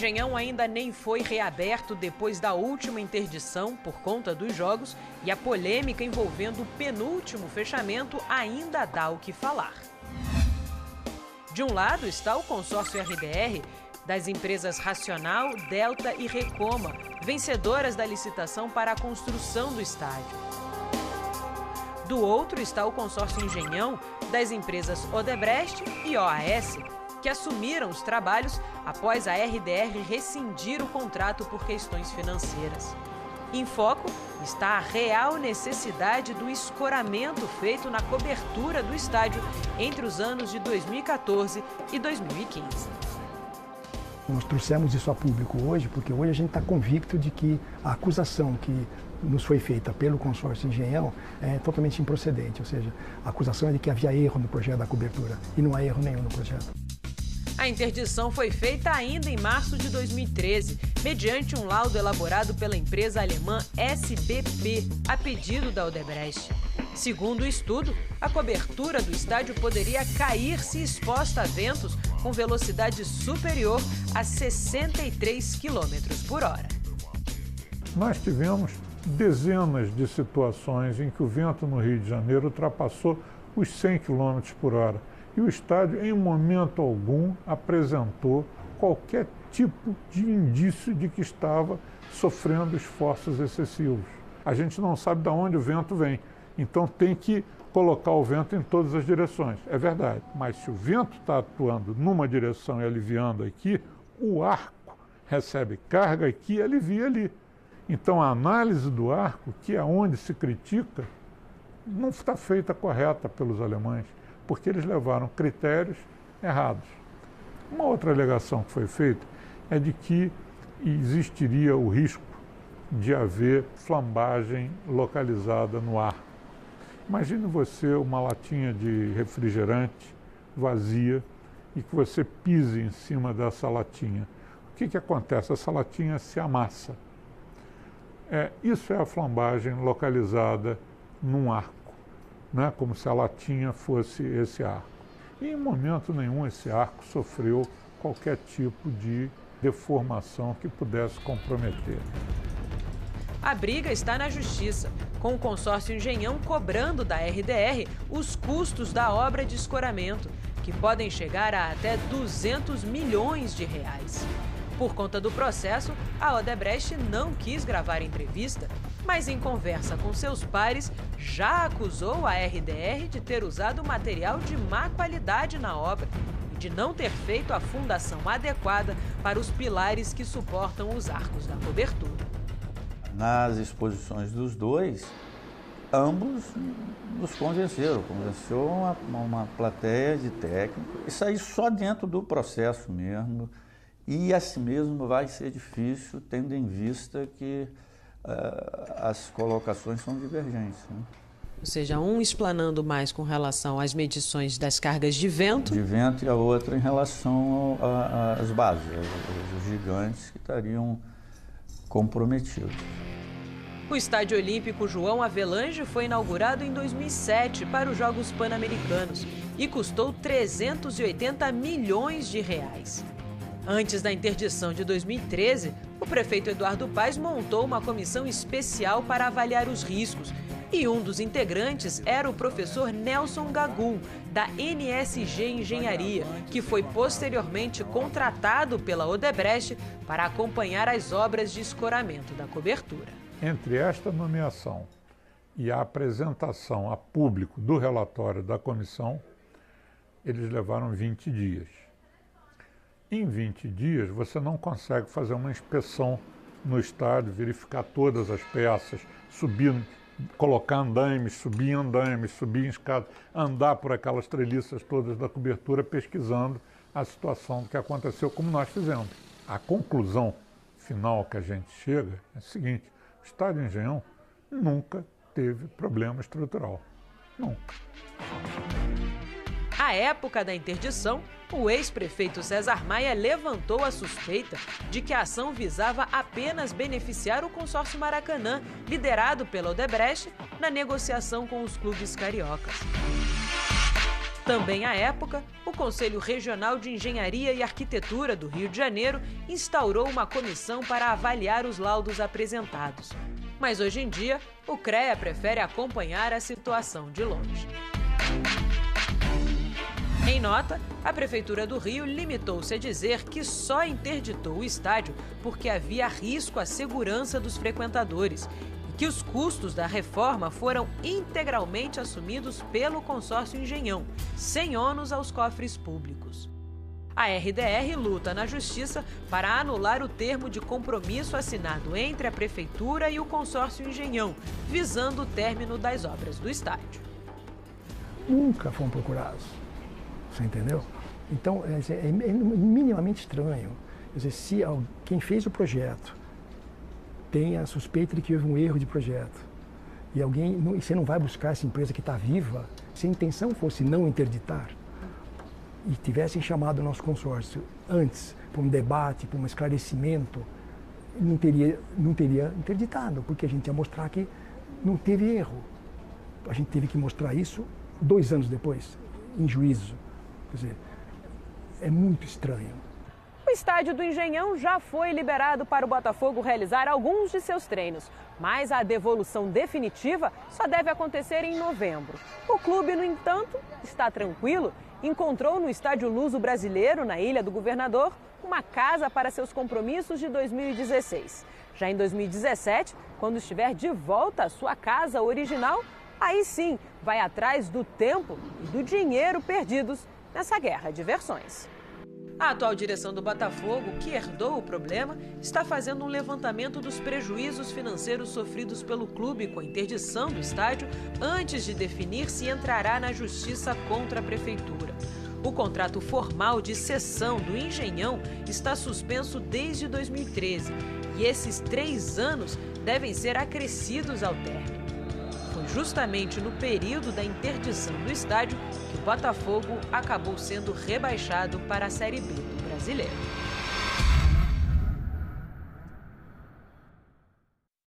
Engenhão ainda nem foi reaberto depois da última interdição por conta dos jogos e a polêmica envolvendo o penúltimo fechamento ainda dá o que falar. De um lado está o consórcio RBR, das empresas Racional, Delta e Recoma, vencedoras da licitação para a construção do estádio. Do outro está o consórcio Engenhão, das empresas Odebrecht e OAS, que assumiram os trabalhos após a RDR rescindir o contrato por questões financeiras. Em foco está a real necessidade do escoramento feito na cobertura do estádio entre os anos de 2014 e 2015. Nós trouxemos isso a público hoje, porque hoje a gente está convicto de que a acusação que nos foi feita pelo consórcio Engenhão é totalmente improcedente, ou seja, a acusação é de que havia erro no projeto da cobertura, e não há erro nenhum no projeto. A interdição foi feita ainda em março de 2013, mediante um laudo elaborado pela empresa alemã SBP, a pedido da Odebrecht. Segundo o estudo, a cobertura do estádio poderia cair se exposta a ventos com velocidade superior a 63 km/h. Nós tivemos dezenas de situações em que o vento no Rio de Janeiro ultrapassou os 100 km/h. E o estádio, em momento algum, apresentou qualquer tipo de indício de que estava sofrendo esforços excessivos. A gente não sabe de onde o vento vem, então tem que colocar o vento em todas as direções. É verdade, mas se o vento está atuando numa direção e aliviando aqui, o arco recebe carga aqui e alivia ali. Então a análise do arco, que é onde se critica, não está feita correta pelos alemães, porque eles levaram critérios errados. Uma outra alegação que foi feita é de que existiria o risco de haver flambagem localizada no arco. Imagine você uma latinha de refrigerante vazia e que você pise em cima dessa latinha. O que acontece? Essa latinha se amassa. Isso é a flambagem localizada num arco. Né, como se a latinha fosse esse arco. E em momento nenhum esse arco sofreu qualquer tipo de deformação que pudesse comprometer. A briga está na Justiça, com o consórcio Engenhão cobrando da RDR os custos da obra de escoramento, que podem chegar a até 200 milhões de reais. Por conta do processo, a Odebrecht não quis gravar entrevista, mas em conversa com seus pares, já acusou a RDR de ter usado material de má qualidade na obra e de não ter feito a fundação adequada para os pilares que suportam os arcos da cobertura. Nas exposições dos dois, ambos nos convenceram, convenceu uma plateia de técnicos. Isso aí só dentro do processo mesmo, e assim mesmo vai ser difícil, tendo em vista que as colocações são divergentes. Né? Ou seja, um explanando mais com relação às medições das cargas de vento. De vento, e a outra em relação às bases, os gigantes que estariam comprometidos. O Estádio Olímpico João Avelange foi inaugurado em 2007 para os Jogos Pan-Americanos e custou 380 milhões de reais. Antes da interdição de 2013, o prefeito Eduardo Paes montou uma comissão especial para avaliar os riscos. E um dos integrantes era o professor Nelson Gagum, da NSG Engenharia, que foi posteriormente contratado pela Odebrecht para acompanhar as obras de escoramento da cobertura. Entre esta nomeação e a apresentação a público do relatório da comissão, eles levaram 20 dias. Em 20 dias, você não consegue fazer uma inspeção no estádio, verificar todas as peças, subir, colocar andaimes, subir em escada, andar por aquelas treliças todas da cobertura, pesquisando a situação do que aconteceu, como nós fizemos. A conclusão final que a gente chega é a seguinte: o Estádio Engenhão nunca teve problema estrutural. Nunca. À época da interdição, o ex-prefeito César Maia levantou a suspeita de que a ação visava apenas beneficiar o consórcio Maracanã, liderado pela Odebrecht, na negociação com os clubes cariocas. Também à época, o Conselho Regional de Engenharia e Arquitetura do Rio de Janeiro instaurou uma comissão para avaliar os laudos apresentados. Mas hoje em dia, o CREA prefere acompanhar a situação de longe. Em nota, a Prefeitura do Rio limitou-se a dizer que só interditou o estádio porque havia risco à segurança dos frequentadores e que os custos da reforma foram integralmente assumidos pelo consórcio Engenhão, sem ônus aos cofres públicos. A RDR luta na Justiça para anular o termo de compromisso assinado entre a Prefeitura e o consórcio Engenhão, visando o término das obras do estádio. Nunca foram procurados. Você entendeu? Então, é minimamente estranho. Quer dizer, se quem fez o projeto tem a suspeita de que houve um erro de projeto e você não vai buscar essa empresa que está viva, se a intenção fosse não interditar e tivessem chamado o nosso consórcio antes para um debate, para um esclarecimento, não teria interditado, porque a gente ia mostrar que não teve erro. A gente teve que mostrar isso 2 anos depois, em juízo. Quer dizer, é muito estranho. O estádio do Engenhão já foi liberado para o Botafogo realizar alguns de seus treinos, mas a devolução definitiva só deve acontecer em novembro. O clube, no entanto, está tranquilo. Encontrou no Estádio Luso Brasileiro, na Ilha do Governador, uma casa para seus compromissos de 2016. Já em 2017, quando estiver de volta à sua casa original, aí sim vai atrás do tempo e do dinheiro perdidos nessa guerra de versões. A atual direção do Botafogo, que herdou o problema, está fazendo um levantamento dos prejuízos financeiros sofridos pelo clube com a interdição do estádio antes de definir se entrará na justiça contra a prefeitura. O contrato formal de cessão do Engenhão está suspenso desde 2013 e esses 3 anos devem ser acrescidos ao término. Foi justamente no período da interdição do estádio que o Botafogo acabou sendo rebaixado para a Série B do Brasileiro.